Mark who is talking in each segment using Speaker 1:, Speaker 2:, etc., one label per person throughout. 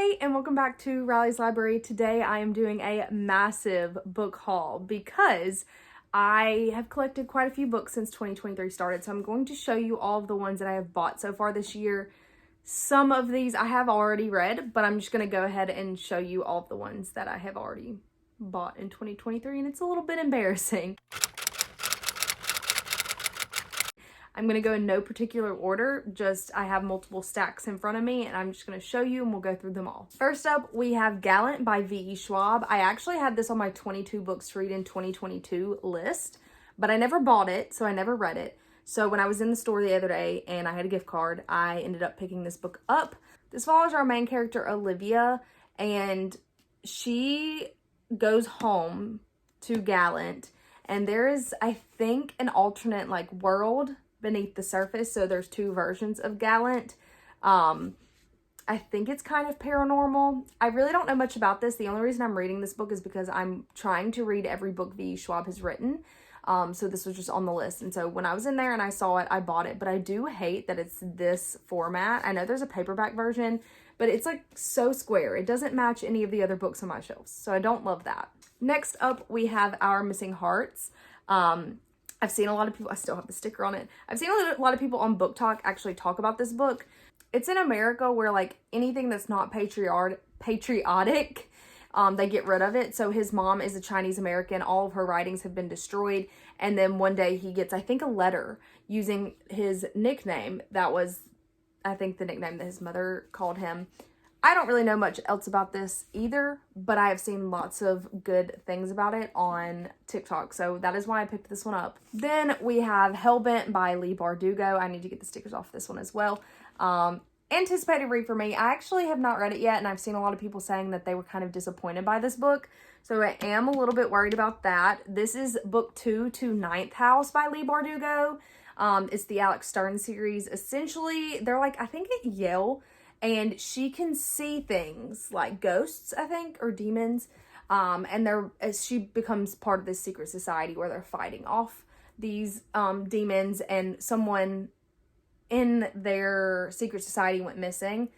Speaker 1: Hey, and welcome back to Riley's Library. Today I am doing a massive book haul because I have collected quite a few books since 2023 started. So I'm going to show you all of the ones that I have bought so far this year. Some of these I have already read, but I'm just going to go ahead and show you all of the ones that I have already bought in 2023, and it's a little bit embarrassing. I'm going to go in no particular order, just I have multiple stacks in front of me and I'm just going to show you and we'll go through them all. First up, we have Gallant by V.E. Schwab. I actually had this on my 22 books to read in 2022 list, but I never bought it, so I never read it. So when I was in the store the other day and I had a gift card, I ended up picking this book up. This follows our main character, Olivia, and she goes home to Gallant, and there is, I think, an alternate world beneath the surface. So there's two versions of Gallant. I think it's kind of paranormal. I really don't know much about this. The only reason I'm reading this book is because I'm trying to read every book V.E. Schwab has written. So this was just on the list. And so when I was in there and I saw it, I bought it. But I do hate that it's this format. I know there's a paperback version, but it's so square. It doesn't match any of the other books on my shelves. So I don't love that. Next up, we have Our Missing Hearts. I've seen a lot of people, I still have the sticker on it. I've seen a lot of people on Book Talk actually talk about this book. It's in America where anything that's not patriotic, they get rid of it. So his mom is a Chinese American. All of her writings have been destroyed. And then one day he gets, I think, a letter using his nickname. That was, I think, the nickname that his mother called him. I don't really know much else about this either, but I have seen lots of good things about it on TikTok, so that is why I picked this one up. Then we have Hellbent by Leigh Bardugo. I need to get the stickers off this one as well. Anticipated read for me. I actually have not read it yet, and I've seen a lot of people saying that they were kind of disappointed by this book, so I am a little bit worried about that. This is book 2 to Ninth House by Leigh Bardugo. It's the Alex Stern series. Essentially, they're I think at Yale, and she can see things like ghosts, I think, or demons. And as she becomes part of this secret society where they're fighting off these demons, and someone in their secret society went missing,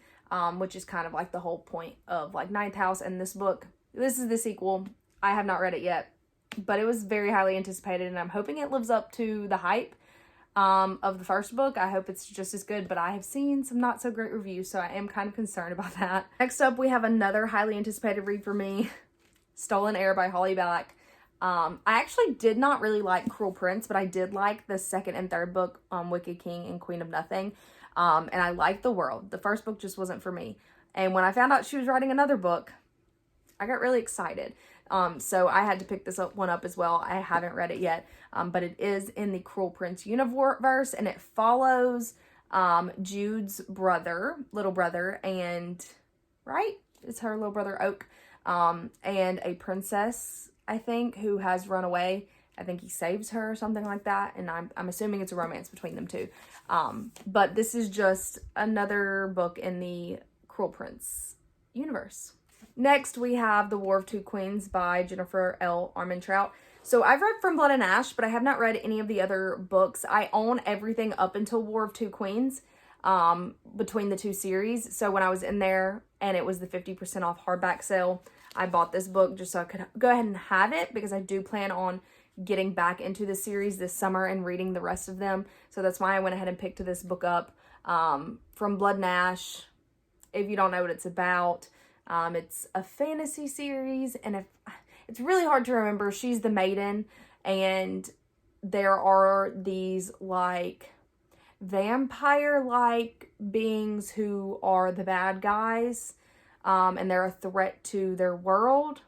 Speaker 1: which is kind of the whole point of Ninth House and this book. This is the sequel. I have not read it yet, but it was very highly anticipated, and I'm hoping it lives up to the hype of the first book. I hope it's just as good, but I have seen some not so great reviews, so I am kind of concerned about that. Next up, we have another highly anticipated read for me, Stolen Heir by Holly Black. I actually did not really like Cruel Prince, but I did like the second and third book, Wicked King and Queen of Nothing, and I liked the world. The first book just wasn't for me, and when I found out she was writing another book, I got really excited. So I had to pick this one up as well. I haven't read it yet, but it is in the Cruel Prince universe, and it follows Jude's little brother, and it's her little brother Oak, and a princess, I think, who has run away. I think he saves her or something like that, and I'm assuming it's a romance between them two. But this is just another book in the Cruel Prince universe. Next, we have The War of Two Queens by Jennifer L. Armentrout. So I've read From Blood and Ash, but I have not read any of the other books. I own everything up until War of Two Queens, between the two series. So when I was in there and it was the 50% off hardback sale, I bought this book just so I could go ahead and have it, because I do plan on getting back into the series this summer and reading the rest of them. So that's why I went ahead and picked this book up. From Blood and Ash, if you don't know what it's about, it's a fantasy series, and it's really hard to remember. She's the maiden, and there are these vampire-like beings who are the bad guys, and they're a threat to their world.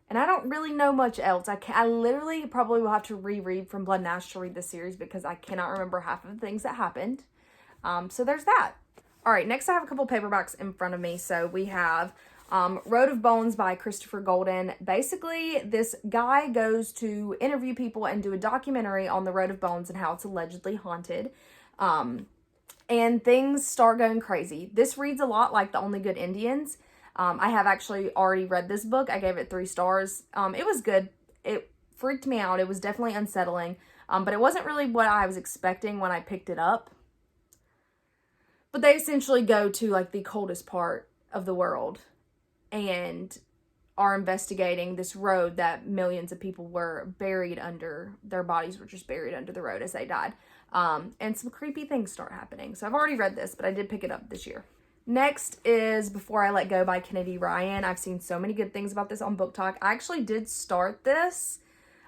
Speaker 1: And I don't really know much else. I literally probably will have to reread From Blood and Ash to read the series, because I cannot remember half of the things that happened. So there's that. All right, next I have a couple paperbacks in front of me. So we have Road of Bones by Christopher Golden. Basically, this guy goes to interview people and do a documentary on the Road of Bones and how it's allegedly haunted. And things start going crazy. This reads a lot like The Only Good Indians. I have actually already read this book. I gave it 3 stars. It was good. It freaked me out. It was definitely unsettling. But it wasn't really what I was expecting when I picked it up. But they essentially go to the coldest part of the world and are investigating this road that millions of people were buried under. Their bodies were just buried under the road as they died. And some creepy things start happening. So I've already read this, but I did pick it up this year. Next is Before I Let Go by Kennedy Ryan. I've seen so many good things about this on Book Talk. I actually did start this,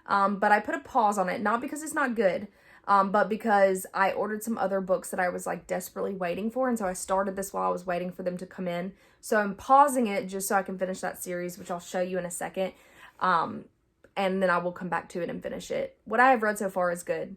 Speaker 1: but I put a pause on it, not because it's not good, but because I ordered some other books that I was like desperately waiting for, and so I started this while I was waiting for them to come in. So I'm pausing it just so I can finish that series, which I'll show you in a second, and then I will come back to it and finish it. What I have read so far is good.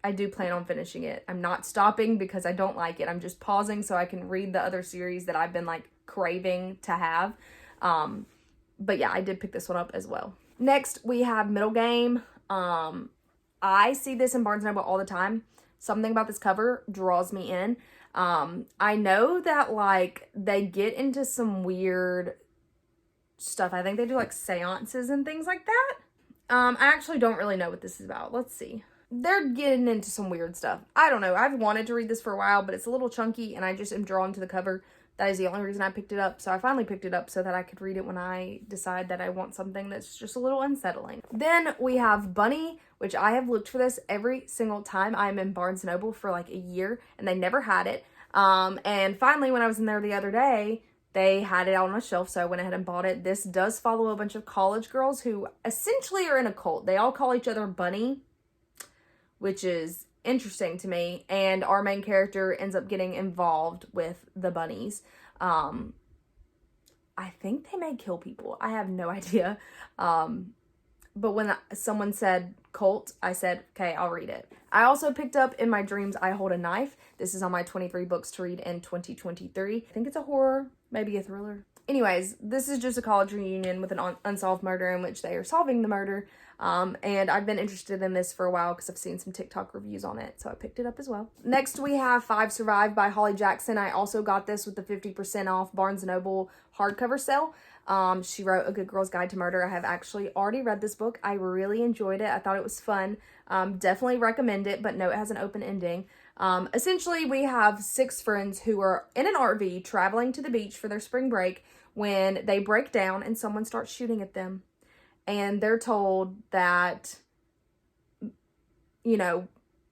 Speaker 1: I do plan on finishing it. I'm not stopping because I don't like it. I'm just pausing so I can read the other series that I've been like craving to have. But yeah, I did pick this one up as well. Next, we have Middle Game. I see this in Barnes & Noble all the time. Something about this cover draws me in. I know that like they get into some weird stuff. I think they do like seances and things like that. I actually don't really know what this is about. Let's see. They're getting into some weird stuff. I don't know. I've wanted to read this for a while, but it's a little chunky and I just am drawn to the cover. That is the only reason I picked it up. So I finally picked it up so that I could read it when I decide that I want something that's just a little unsettling. Then we have Bunny, which I have looked for this every single time I'm in Barnes & Noble for like a year and they never had it. And finally when I was in there the other day, they had it out on a shelf, so I went ahead and bought it. This does follow a bunch of college girls who essentially are in a cult. They all call each other Bunny, which is interesting to me, and our main character ends up getting involved with the bunnies. I think they may kill people. I have no idea. But when someone said cult, I said, okay, I'll read it. I also picked up In My Dreams, I Hold a Knife. This is on my 23 books to read in 2023. I think it's a horror, maybe a thriller. Anyways, this is just a college reunion with an unsolved murder in which they are solving the murder. And I've been interested in this for a while because I've seen some TikTok reviews on it, so I picked it up as well. Next, we have Five Survive by Holly Jackson. I also got this with the 50% off Barnes & Noble hardcover sale. She wrote A Good Girl's Guide to Murder. I have actually already read this book. I really enjoyed it. I thought it was fun. Definitely recommend it, but no, it has an open ending. Essentially, we have 6 friends who are in an RV traveling to the beach for their spring break when they break down and someone starts shooting at them. And they're told that, you know,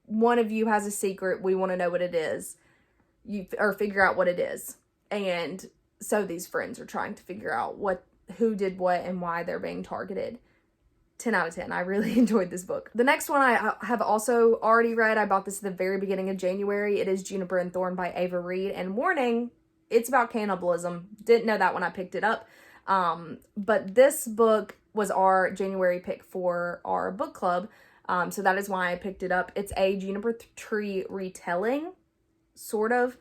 Speaker 1: one of you has a secret. We want to know what it is. Or figure out what it is. And so these friends are trying to figure out who did what and why they're being targeted. 10 out of 10. I really enjoyed this book. The next one I have also already read. I bought this at the very beginning of January. It is Juniper and Thorn by Ava Reed. And warning, it's about cannibalism. Didn't know that when I picked it up. But this book was our January pick for our book club. So that is why I picked it up. It's a Juniper Tree retelling, sort of.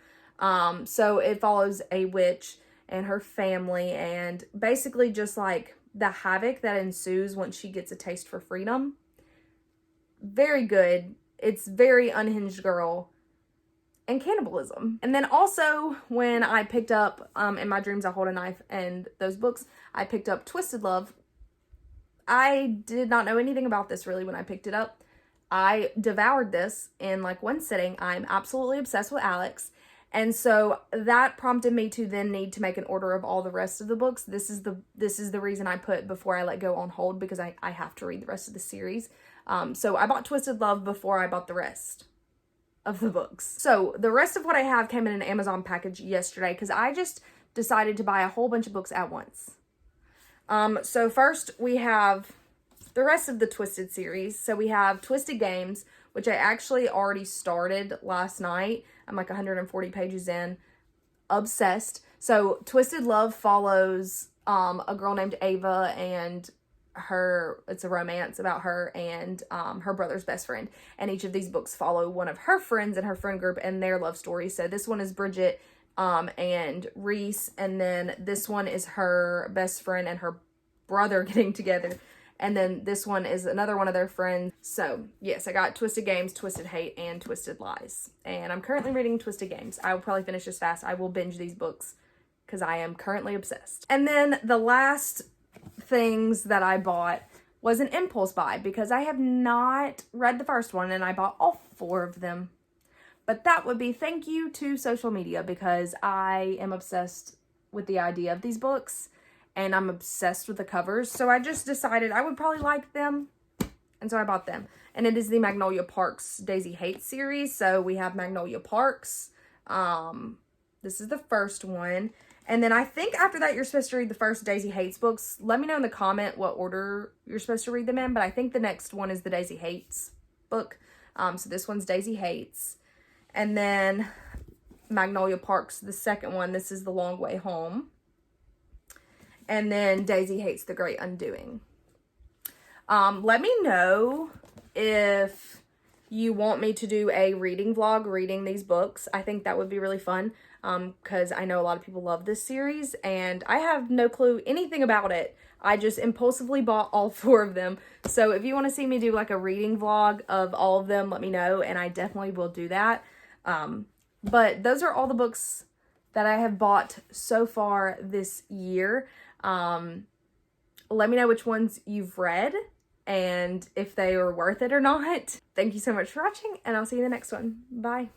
Speaker 1: So it follows a witch and her family and basically just like the havoc that ensues once she gets a taste for freedom. Very good. It's very unhinged girl and cannibalism. And then also when I picked up In My Dreams I Hold a Knife and those books, I picked up Twisted Love. I did not know anything about this really when I picked it up. I devoured this in like one sitting. I'm absolutely obsessed with Alex. And so that prompted me to then need to make an order of all the rest of the books. This is the reason I put Before I Let Go on hold, because I have to read the rest of the series. So I bought Twisted Love before I bought the rest of the books. So the rest of what I have came in an Amazon package yesterday because I just decided to buy a whole bunch of books at once. So first we have the rest of the Twisted series. So we have Twisted Games, which I actually already started last night. I'm like 140 pages in. Obsessed. So Twisted Love follows a girl named Ava and it's a romance about her and her brother's best friend. And each of these books follow one of her friends and her friend group and their love story. So this one is Bridget and Reese, and then this one is her best friend and her brother getting together, and then this one is another one of their friends. So yes, I got Twisted Games, Twisted Hate, and Twisted Lies, and I'm currently reading Twisted Games. I will probably finish this fast. I will binge these books because I am currently obsessed. And then the last things that I bought was an impulse buy because I have not read the first one and I bought all 4 of them. But that would be thank you to social media because I am obsessed with the idea of these books, and I'm obsessed with the covers. So I just decided I would probably like them, and so I bought them. And it is the Magnolia Parks Daisy Hates series. So we have Magnolia Parks. This is the first one. And then I think after that, you're supposed to read the first Daisy Hates books. Let me know in the comment what order you're supposed to read them in. But I think the next one is the Daisy Hates book. So this one's Daisy Hates. And then Magnolia Parks, the second one. This is The Long Way Home. And then Daisy Hates The Great Undoing. Let me know if you want me to do a reading vlog reading these books. I think that would be really fun. Because I know a lot of people love this series, and I have no clue anything about it. I just impulsively bought all 4 of them. So if you want to see me do like a reading vlog of all of them, let me know, and I definitely will do that. But those are all the books that I have bought so far this year. Let me know which ones you've read and if they are worth it or not. Thank you so much for watching, and I'll see you in the next one. Bye.